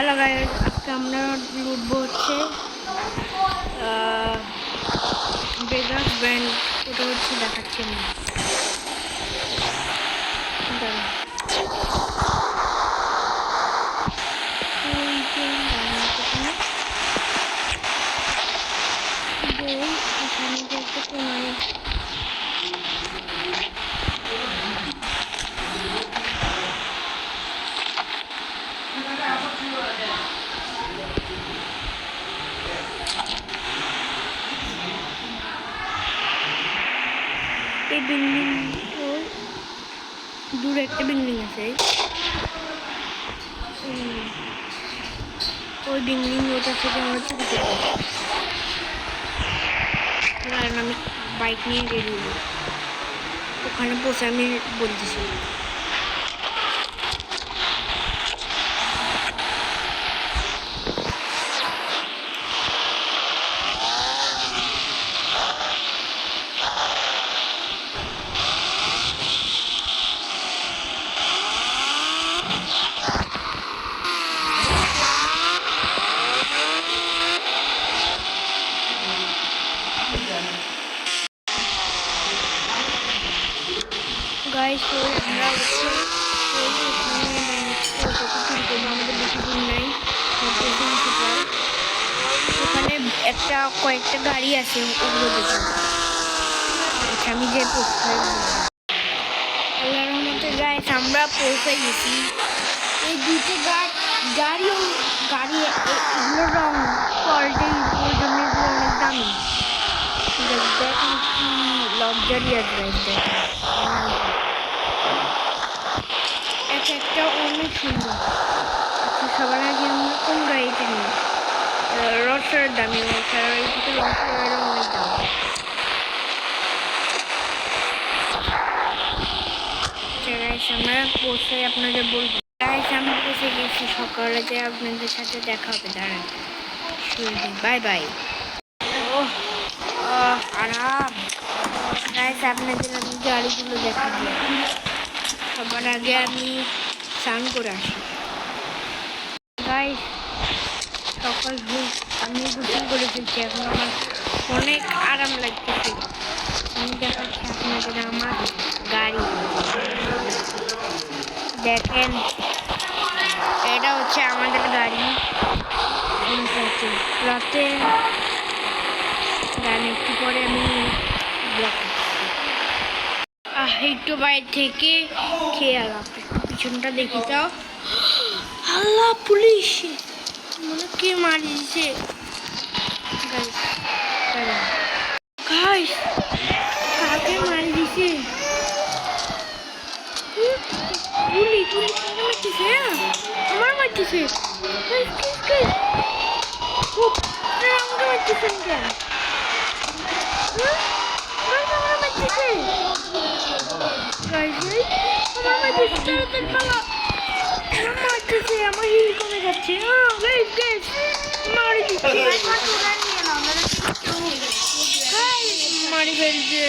Hello guys, আজকে আমরা লুটবো হচ্ছে বেগাস ব্যান্ড। ওটা হচ্ছে দেখাচ্ছি আমি। এই বিল্ডিং দূরে একটা বিল্ডিং আছে, ওই বিল্ডিং ওটা থেকে আমরা চুরি করবো। আমি বাইক নিয়ে রেডি হবো, ওখানে বসে আমি বলতেছি। গাইস, আমরা আমাদের বেশি দূর নাই, ওখানে কয়েকটা গাড়ি আছে, ওগুলো দেখে আমি যে আল্লাহর রহমতে গাইস আমরা পৌঁছে গেছি। এই দুটো গাড়ি এগুলোর রং কোয়ালিটি অনেক দামি। দেখেন কি লাক্সারিয়াস গাইস, একটা অনেক সুন্দর। সবার আগে আমরা কোন গাড়িতে নিই? রসার দামি, রসার থেকে রসার অনেক দাম। আমরা পৌঁছে আপনাদের বলবো। আমরা পৌঁছে গেছি, সকালে যে আপনাদের সাথে দেখা হবে। দাঁড়ান, বাই বাই। আরাম গাইস, আপনাদের আমি গাড়িগুলো দেখাবো। সবার আগে আমি স্নান করে আসি। গাইস, সকাল আমি গোসল করে ফেলছি, এখন আমার অনেক আরাম লাগতেছে। আমি দেখাচ্ছি আপনাদের আমার গাড়ি। দেখেন, এটা হচ্ছে আমাদের গাড়ি। রাতে গান একটু পরে আমি একটু বাইরে থেকে খেয়ে আলাম। পিছনটা দেখি যাও। আল্লাহ, পুলিশ মনে কে মারিয়েছে। কাকে মারি দিছে? আমার মারতেছে, আমাকে মারতেছেন কেন? আমার হিল কমে যাচ্ছে। মারি ফেলছে।